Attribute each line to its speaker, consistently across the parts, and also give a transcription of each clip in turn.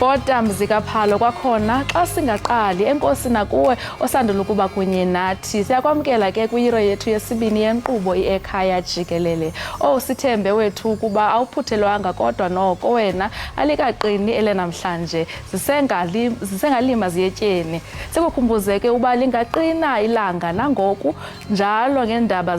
Speaker 1: Bhota mzikaphalo kwakhona xa singaqali enkosi nakuwe osandula ukuba kunye nathi. Siyakwamkela ke kwiyiro yethu yesibini yenkqubo Ekhaya Jikelele. Sithembe wethu ukuba awuphuthelwanga kodwa noko wena alikaqini ele namhlanje. Zisengalima ziyetyeni. Sikukhumbuzeke uba lingaqina ilanga nangoku njalo ngeendaba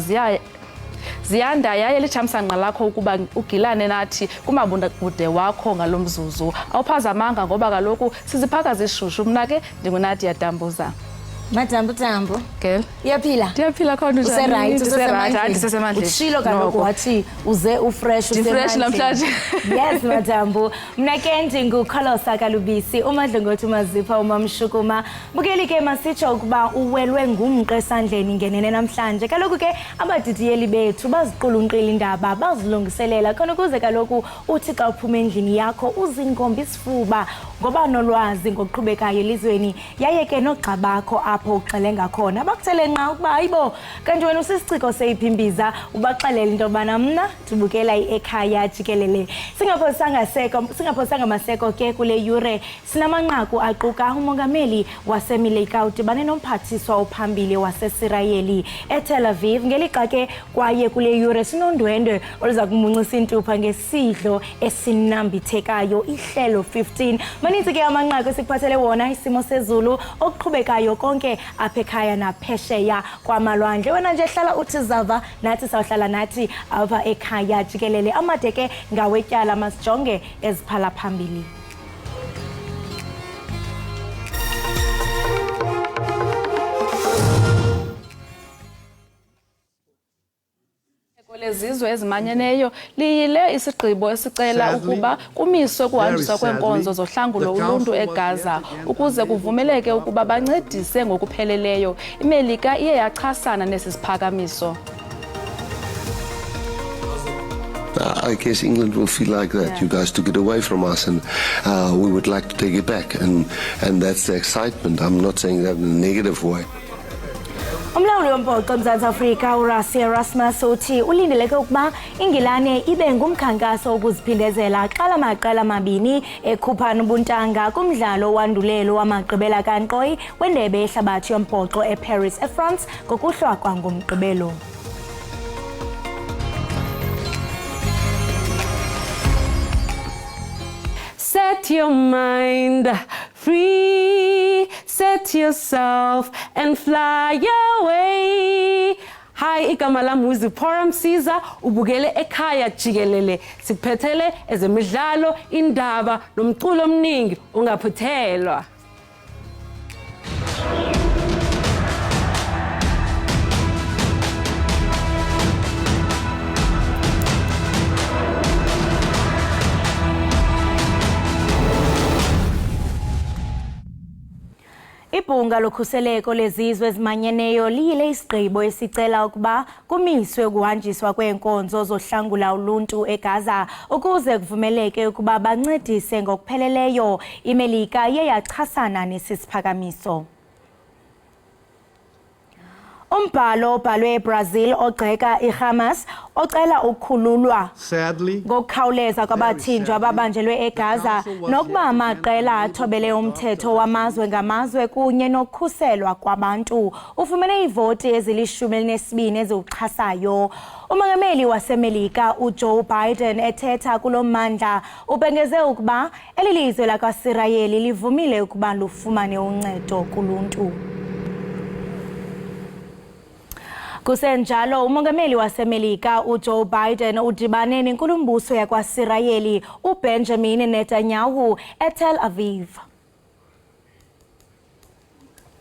Speaker 1: ziyanda yaye lithamsanqa lakho ukuba ugilane nathi kumabonakude wakho ngalo mzuzu. Awuphazamanga ngoba kaloku siziphaka zishushu. Mna ke ndinguNadia Dambuza.
Speaker 2: Madambu.
Speaker 1: Girl.
Speaker 2: Iyaphila?
Speaker 1: Ndiyaphila khona njani?
Speaker 2: Usesemandleni. Utshilo kaloku wathi uze ufresh
Speaker 1: namhlanje.
Speaker 2: Yes, madambu. Mna ke ndinguKholosa Kalubisi, umadlongothi umazipha umamshukuma. Bukeli ke masitsho ukuba uwelwe ngumqa esandleni ngenene namhlanje. Kaloku ke abadidiyeli bethu baziqulunqile indaba, bazilungiselela khona ukuze kaloku uthi xa uphuma endlini yakho uzingombe isifuba ngoba nolwazi ngoqhubekayo elizweni. Yaye ke nogxa bakho apho uxelenga khona bakuthele nqa ukuba hayibo kanti wena usisiciko seyiphimbiza ubaxelela into yobana mna ndibukela Ekhaya Jikelele. Singaphosanga maseko ke kule yure sinamanqaku aquka umongameli waseMelika udibane nomphathiswa ophambili waseSirayeli eTel Aviv. Ngelixa ke kwaye kule yure sinondwendwe oluza kumuncisa intupha ngesidlo esinambithekayo ihlelo 15. Manintsi ke amanqaku esikuphathele wona isimo sezulu okuqhubekayo konke apha ekhaya naphesheya kwamalwandle. Wena nje hlala uthi zava nathi sawuhlala nathi apha Ekhaya Jikelele. Amade ke ngawetyala masijonge eziphala phambili.
Speaker 1: Lezizwe ezimanyeneyo liyile isigqibo esicela ukuba kumiswe ukuhanjiswa kweenkonzo zohlangulo uluntu eGaza ukuze kuvumeleke ukuba bancedise ngokupheleleyo. iMelika iye yaxhasana nesi siphakamiso.
Speaker 3: I guess England will feel like that. Yeah. You guys took it away from us and we would like to take it back. And that's the excitement. I'm not saying that in a negative way.
Speaker 2: Umlawuli wombhoxo eMzantsi Afrika uRassie Erasmus uthi ulindeleke ukuba iNgilane ibe ngumkhankaso wokuziphindezela xa la maqela amabini ekhuphana ubuntanga kumdlalo wandulelo wamagqibela kankqoyi wendebe yehlabathi yombhoxo eParis eFrance ngokuhlwakwa ngomgqibelo.
Speaker 4: Set your mind free, set yourself and fly away. Hi, igama lami uZipora Msiza, ubukele Ekhaya Jikelele. Siphethele ezemidlalo, indaba nomculo omningi ungaphuthelwa.
Speaker 2: Ibhunga lokhuseleko lezizwe ezimanyeneyo liyile isigqibo esicela ukuba kumiswe ukuhanjiswa kweenkonzo zohlangula uluntu eGaza ukuze kuvumeleke ukuba bancedise ngokupheleleyo. iMelika iye yaxhasana nesi siphakamiso. Umbhalo obhalwe eBrazil ogxeka iHamas ocela ukukhululwa ngokukhawuleza kwabathinjwa ababanjelwe eGaza nokuba amaqela athobele umthetho wamazwe ngamazwe kunye nokukhuselwa kwabantu ufumene ivoti ezili-12 eziwuxhasayo. Umongameli waseMelika uJoe Biden ethetha kulo mmandla ubhengeze ukuba eli lizwe lakwaSirayeli livumile ukuba lufumane uncedo kuluntu. Kusenjalo umongameli waseMelika uJoe Biden udibane nenkulumbuso yakwaSirayeli uBenjamin Netanyahu eTel Aviv.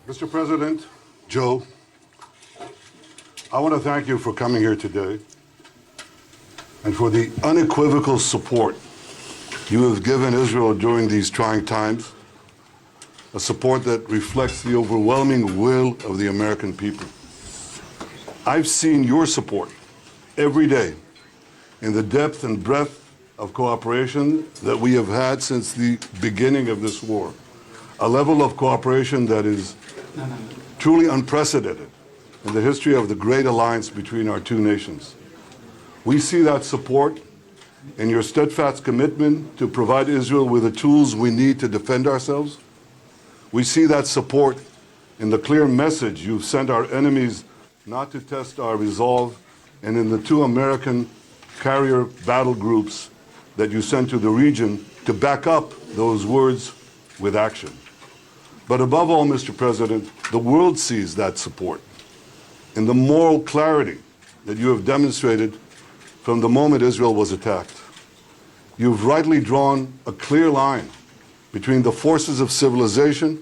Speaker 5: Mr. President, Joe, I want to thank you for coming here today and for the unequivocal support you have given Israel during these trying times, a support that reflects the overwhelming will of the American people. I've seen your support every day in the depth and breadth of cooperation that we have had since the beginning of this war, a level of cooperation that is truly unprecedented in the history of the great alliance between our two nations. We see that support in your steadfast commitment to provide Israel with the tools we need to defend ourselves. We see that support in the clear message you've sent our enemies not to test our resolve, and in the 2 American carrier battle groups that you sent to the region to back up those words with action. But above all, Mr. President, the world sees that support in the moral clarity that you have demonstrated from the moment Israel was attacked. You've rightly drawn a clear line between the forces of civilization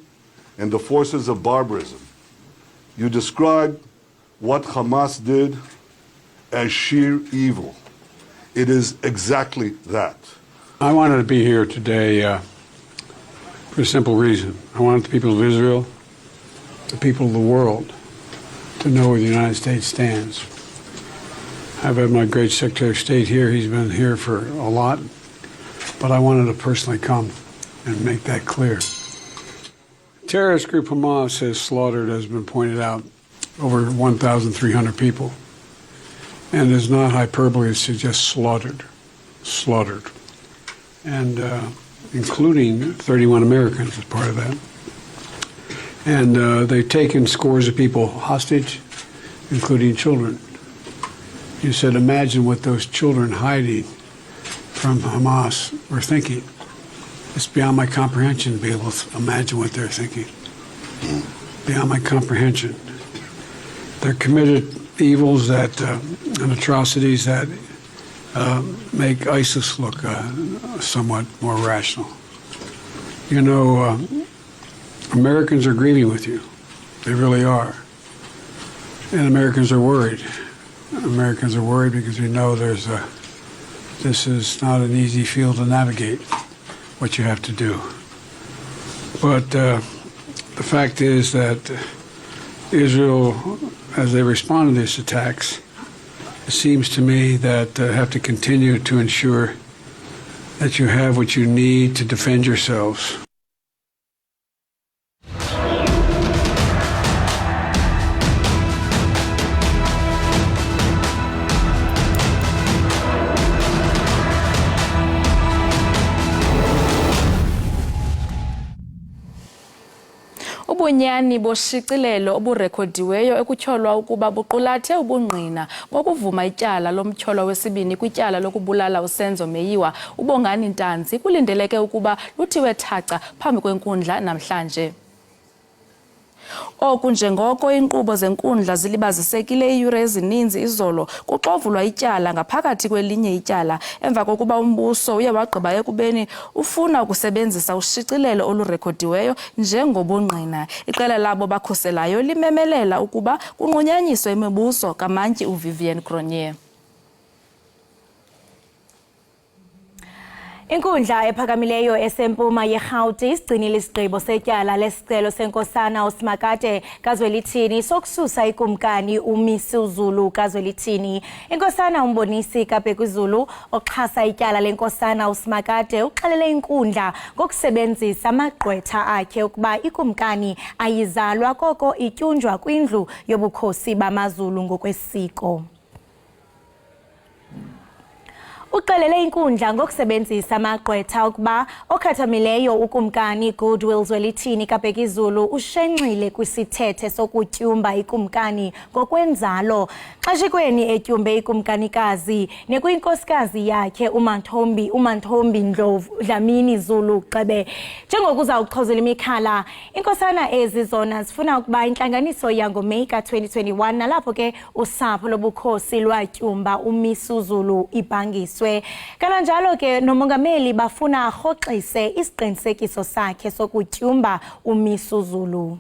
Speaker 5: and the forces of barbarism. You described what Hamas did as sheer evil. It is exactly that.
Speaker 6: I wanted to be here today for a simple reason. I wanted the people of Israel, the people of the world, to know where the United States stands. I've had my great Secretary of State here. He's been here for a lot. But I wanted to personally come and make that clear. Terrorist group Hamas has slaughtered, as has been pointed out, over 1,300 people. And it's not hyperbole to suggest slaughtered. And including 31 Americans as part of that. And they've taken scores of people hostage, including children. You said, imagine what those children hiding from Hamas were thinking. It's beyond my comprehension to be able to imagine what they're thinking. Beyond my comprehension. They're committed evils that and atrocities that make ISIS look somewhat more rational. You know, Americans are grieving with you. They really are. And Americans are worried. Americans are worried because we know this is not an easy field to navigate, what you have to do. But the fact is that Israel, as they respond to these attacks, it seems to me that have to continue to ensure that you have what you need to defend yourselves.
Speaker 1: Ubunyani boshicilelo oburekhodiweyo ekutyholwa ukuba buqulathe ubungqina bokuvuma ityala lomtyholwa wesibini kwityala lokubulala uSenzo Meyiwa uBongani Ntanzi kulindeleke ukuba luthiwe thaca phambi kwenkundla namhlanje. Oku njengoko inkqubo zenkundla zilibazisekile iiyure ezininzi izolo kuxovulwa ityala ngaphakathi kwelinye ityala emva kokuba umbuso uye wagqiba ekubeni ufuna ukusebenzisa ushicilelo olurekhodiweyo njengobungqina. Iqela labo bakhuselayo limemelela ukuba kunqunyanyiswe imibuso kamantyi uVivian Cronje.
Speaker 2: Inkundla ephakamileyo esempuma yeRhawuti isigcinile isigqibo setyala lesicelo senkosana uSimakade kaZwelithini sokususa ikumkani uMisuzulu kaZwelithini. Inkosana umbonisi kaBhekuzulu oxhasa ityala lenkosana uSimakade uxelele inkundla ngokusebenzisa amagqwetha akhe ukuba ikumkani ayizalwa koko ityunjwa kwindlu yobukhosi bamaZulu ngokwesiko. Uxelele inkundla ngokusebenzisa amagqwetha ukuba okhathamileyo ukumkani Goodwill Zwelithini kaBhekuzulu ushenxile kwisithethe sokutyumba ikumkani ngokwenzalo xeshikweni etyumbe ikumkanikazi nekwinkosikazi yakhe uManthombi Dlamini Zulu Xebe. Njengokuza ukuxhozela imikhala, inkosana ezi zona zifuna ukuba intlanganiso yangoMeyi ka-2021 nalapho ke usapho lobukhosi lwatyumba uMisuzulu ibhangiswe. Kananjalo ke nomongameli bafuna arhoxise isiqinisekiso sakhe sokutyumba uMisuzulu.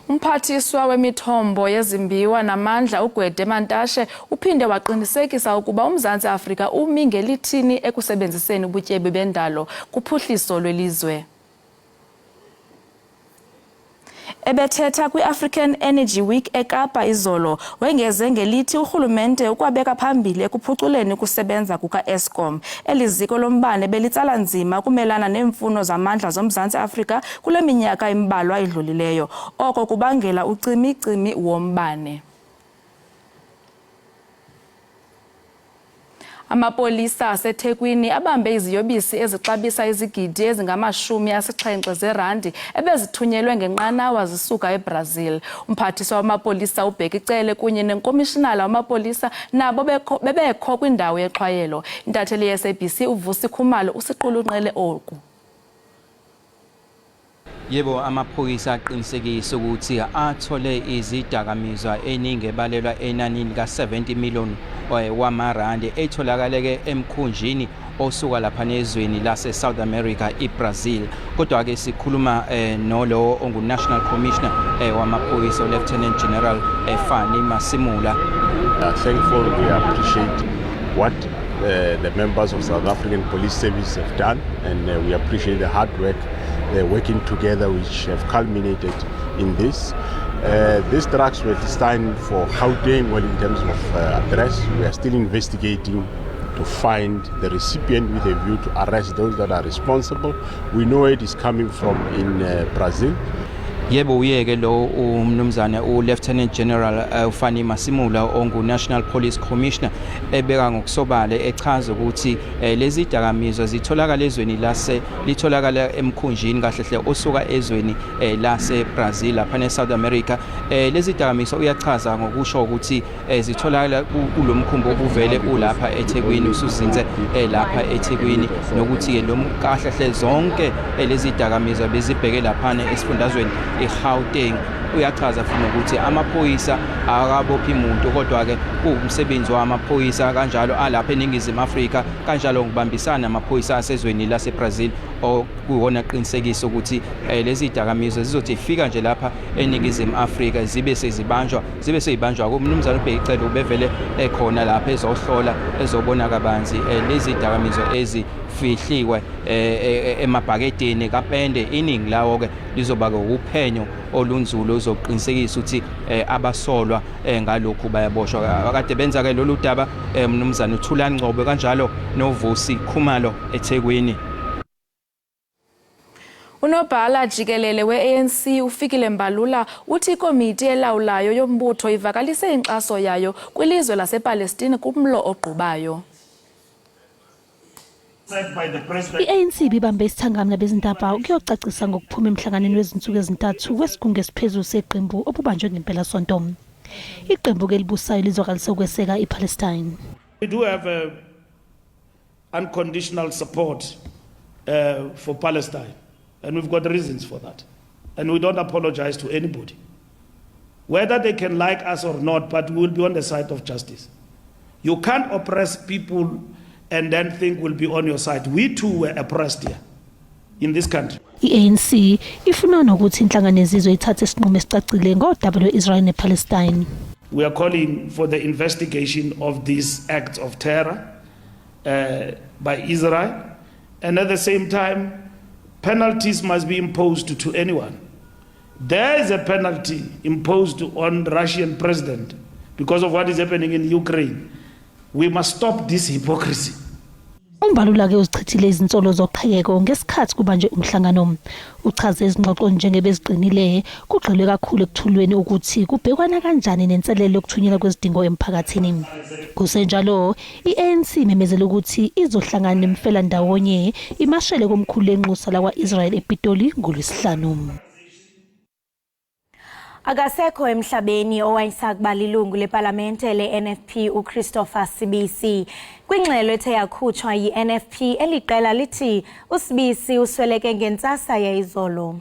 Speaker 1: Umphathiswa wemithombo yezimbiwa namandla uGwede Mantashe uphinde waqinisekisa ukuba uMzantsi Afrika umi ngelithini ekusebenziseni ubutyebi bendalo kuphuhliso lwelizwe. Ebethetha kwi-African Energy Week eKapa izolo wengeze ngelithi urhulumente ukwabeka phambili ekuphuculeni ukusebenza kuka-Eskom. Eliziko lombane belitsala nzima kumelana neemfuno zamandla zoMzantsi Afrika kule minyaka imbalwa idlulileyo. Oko kubangela ucimicimi wombane. Amapolisa aseThekwini abambe iziyobisi ezixabisa izigidi ezingama-70 zeerandi ebezithunyelwe ngenqanawa zisuka eBrazil. Umphathiswa wamapolisa uBhekicele kunye nenkomishinala wamapolisa nabo bebekho kwindawo yexhwayelo. Intatheli ye-SABC uvusi Khumalo usiqulunqele oku.
Speaker 7: Yebo, amaphoyisa aqinisekisa ukuthi athole izidakamizwa eningi ebalelwa enanini ka-70 million wamarandi etholakale emkhunjini osuka lapha nezweni lase South America iBrazil. Kodwa ke sikhuluma nolo ongu-National Commissioner wamaphoyisa Lieutenant General Fani Masimula.
Speaker 8: Thankful, we appreciate what the members of South African Police Service have done, and we appreciate the hard work working together, which have culminated in this. These drugs were destined for Gauteng. Well, in terms of address, we are still investigating to find the recipient with a view to arrest those that are responsible. We know it is coming from in Brazil.
Speaker 7: Yebo, uyeke lo umnumzana Lieutenant General Fani Masimula ongu-National Police Commissioner ebeka ngokusobala echaza ukuthi lezi dakamizwa zitholakala ezweni litholakala emkhunjini kahle hle osuka ezweni lase Brazil lapha eSouth America. Lezi dakamizwa uyachaza ngokusho ukuthi zitholakala kulomkhumbi obuvele ulapha eThekwini, usuzinze lapha eThekwini, nokuthi ke lo kahle hle zonke lezi dakamizwa bezibheke lapha esifundazweni eGauteng. Uyachaza futhi ukuthi amaphoyisa akabophi umuntu, kodwa ke kuwumsebenzi wamaphoyisa kanjalo alapha eNingizimu Afrika kanjalo ngibambisana amaphoyisa asezweni laseBrazil okuwona aqinisekisa ukuthi lezi dakamizwa zizothi fika nje lapha eNingizimu Afrika zibe sezibanjwa kumnumzana uBhekicele ubevele ekhona lapha ezohlola ezobona kabanzi lezi dakamizwa ezifihliwe emabhakedeni kaPende. Iningi lawo ke lizoba ukuphenyo olunzulu ozoqinisekisa ukuthi abasolwa ngalokhu bayaboshwa. Akade benza ke lolu daba mnumzana uThulani Ngcobo kanjalo novusi Khumalo eThekwini.
Speaker 1: Unobhala Jikelele we-ANC ufikile Mbalula uthi ikomiti elawulayo yombutho ivakalise inkxaso yayo kwilizwe lasePalestine kumlo ogqubayo.
Speaker 9: I-ANC bibambe isithangami nabezindaba ukuyocacisa ngokuphuma emhlanganweni wezinsuku ezintathu wesigungu esiphezulu seqembu obubanjwe ngempela sonto. Iqembu ke libusayo lizokalisa ukweseka iPalestine.
Speaker 10: We do have unconditional support for Palestine, and we've got reasons for that. And we don't apologize to anybody, whether they can like us or not, but we will be on the side of justice. You can't oppress people and then think we'll be on your side. We too were oppressed here in this country.
Speaker 9: I-ANC ifuna nokuthi inhlangano yezizwe ithathe isinqumo esicacile ngodaba lwe-Israel nePalestine.
Speaker 10: We are calling for the investigation of these acts of terror by Israel, and at the same time penalties must be imposed to anyone. There is a penalty imposed on the Russian president because of what is happening in Ukraine. We must stop this hypocrisy.
Speaker 9: Umbalula ke uzichithile izinsolo zoqhekeko ngesikhathi kubanjwe umhlangano. Uchaze izingxoxo njengebeziqinile kugxilwe kakhulu ekuthulweni ukuthi kubhekwana kanjani nenselelo yokuthunyelwa kwezidingo emphakathini. Kusenjalo i-ANC memezela ukuthi izohlangana nemfela ndawonye imashele komkhulu lenxusa la kwa-Israel ePitoli ngoLwesihlanu.
Speaker 2: Akasekho emhlabeni owayesakuba lilungu leParliamentary le-NFP uChristopher Sibisi. Kwingxelo ethe yakhutshwa yi-NFP eliqela lithi uSibisi usweleke ngentsasa yayizolo.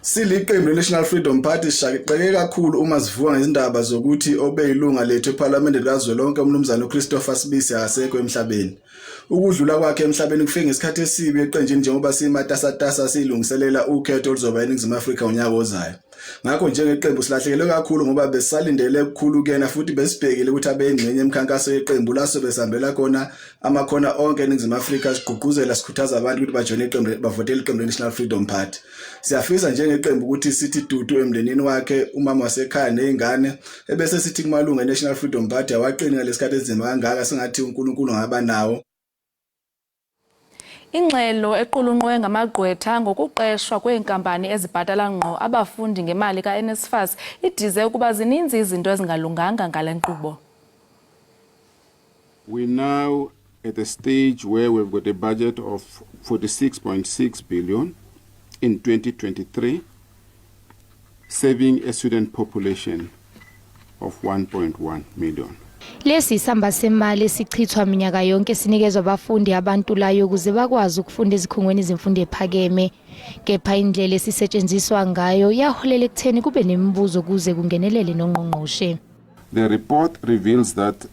Speaker 11: Siliqembu le-National Freedom Party sishaqeke kakhulu uma sivuka ngezindaba zokuthi obeyilunga lethu eParliament likazwelonke umnumzana uChristopher Sibisi akasekho emhlabeni. Ukudlula kwakhe emhlabeni kufike ngesikhathi esibi eqenjini njengoba simatasatasa silungiselela ukhetho oluzoba eNingizimu Afrika unyaka ozayo. Ngakho njengeqembu silahlekelwe kakhulu ngoba besalindele ukukhulu kuyena futhi besibhekile ukuthi abengcenye emkhankaso yeqembu laso besihambela khona amakhona onke eNingizimu Afrika sigqugquzela sikhuthaza abantu ukuthi bajoine iqembu bavotele iqembu le-National Freedom Party. Siyafisa njengeqembu ukuthi sithi dudu emndenini wakhe umama wasekhaya nezingane ebese sithi kumalunga e-National Freedom Party awaqini ngalesikhathi ezinzima kangaka singathi uNkulunkulu ngaba nawo.
Speaker 1: Ingxelo equlunqwe ngamagqwetha ngokuqeshwa kweenkampani ezibhatala ngqo abafundi ngemali kaNSFAS idize ukuba zininzi izinto ezingalunganga ngale nkqubo.
Speaker 12: We're now at a stage where we've got a budget of 46.6 billion in 2023, serving a student population of 1.1 million.
Speaker 13: Lesi isamba semali esichithwa minyaka yonke sinikezwa abafundi abantulayo ukuze bakwazi ukufunda ezikhungweni zemfundo ephakeme. Kepha indlela esisetshenziswa ngayo yaholela ekutheni kube nemibuzo kuze kungenelele nongqongqoshe.
Speaker 12: The report reveals that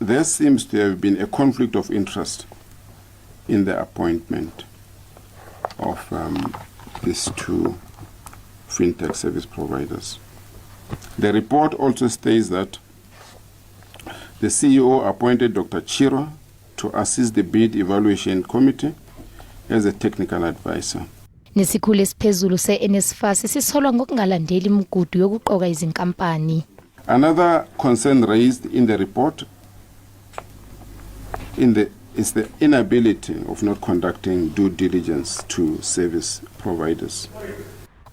Speaker 12: there seems to have been a conflict of interest in the appointment of these two fintech service providers. The report also states that the CEO appointed Dr. Chiro to assist the bid evaluation committee as a technical advisor.
Speaker 13: Nesikhulu esiphezulu se-NSFAS sisolwa ngokungalandeli imigudu yokuqoka izinkampani.
Speaker 12: Another concern raised in the report is the inability of not conducting due diligence to service providers.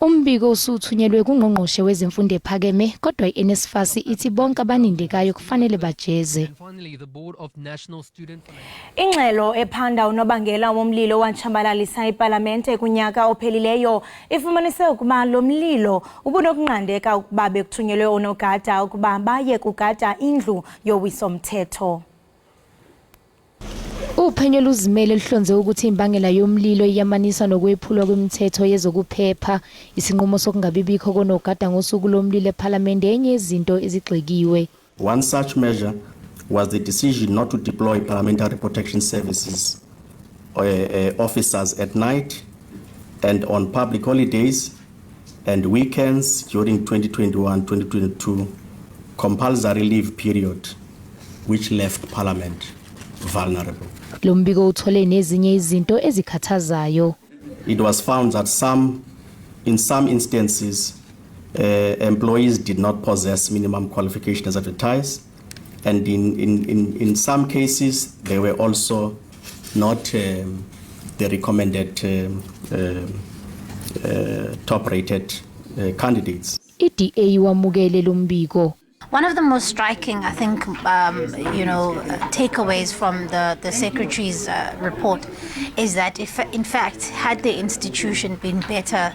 Speaker 13: Umbiko usuthunyelwe kungqongqoshe wezemfundo ephakeme kodwa iNSFAS ithi bonke abanindekayo kufanele bajeze.
Speaker 2: Ingxelo ephanda unobangela womlilo watshabalalisa iParliamentary kunyaka ophelileyo ifumanise ukuba lo mlilo ubunokunqandeka ukuba bekuthunyelwe onogada ukuba baye kugada indlu yowiso-mthetho.
Speaker 13: Uphenyo luzimele lihlonze ukuthi imbangela yomlilo iyamaniswa nokwephulwa kwemithetho yezokuphepha. Isinqumo sokungabibikho konogada ngosuku lomlilo eParliament enye izinto ezigxikiwe.
Speaker 14: One such measure was the decision not to deploy parliamentary protection services officers at night and on public holidays and weekends during 2021-2022 compulsory leave period, which left Parliament vulnerable.
Speaker 13: Lombiko uthole nezinye izinto ezikhathazayo.
Speaker 14: It was found that in some instances, employees did not possess minimum qualifications as advertised, and in some cases, they were also not the recommended top-rated candidates.
Speaker 13: IDA wamukele lombiko.
Speaker 15: One of the most striking, I think, takeaways from the Secretary's report is that, in fact, had the institution been better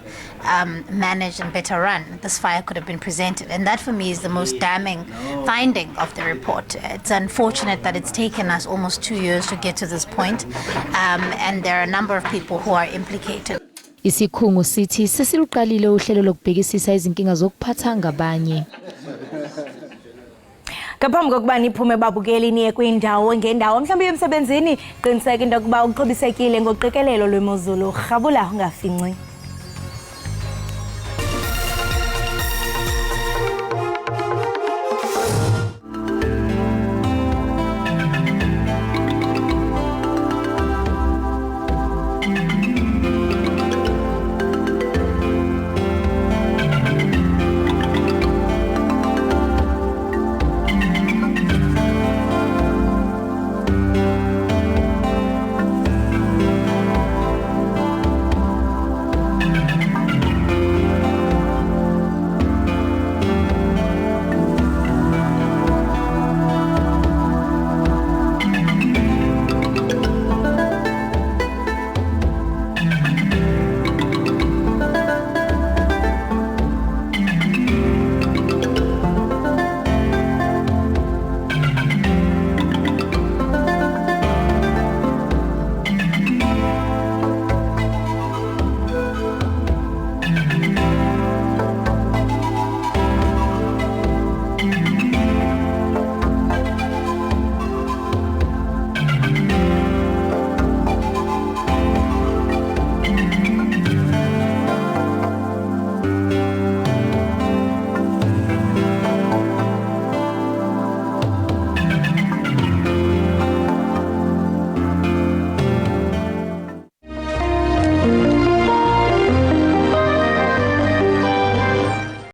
Speaker 15: managed and better run, this fire could have been prevented. And that, for me, is the most damning finding of the report. It's unfortunate that it's taken us almost 2 years to get to this point, and there are a number of people who are implicated.
Speaker 13: Isikhungo sithi sesiluqalile uhlelo lokubhekisisa izinkinga zokuphatha ngabanye.
Speaker 2: Ngaphambi kokuba niphume babukeli niye kwindawo ngendawo mhlawumbe emsebenzini qiniseka into yokuba uqobisekile ngoqikelelo lwemozulu rhabula ungafinci.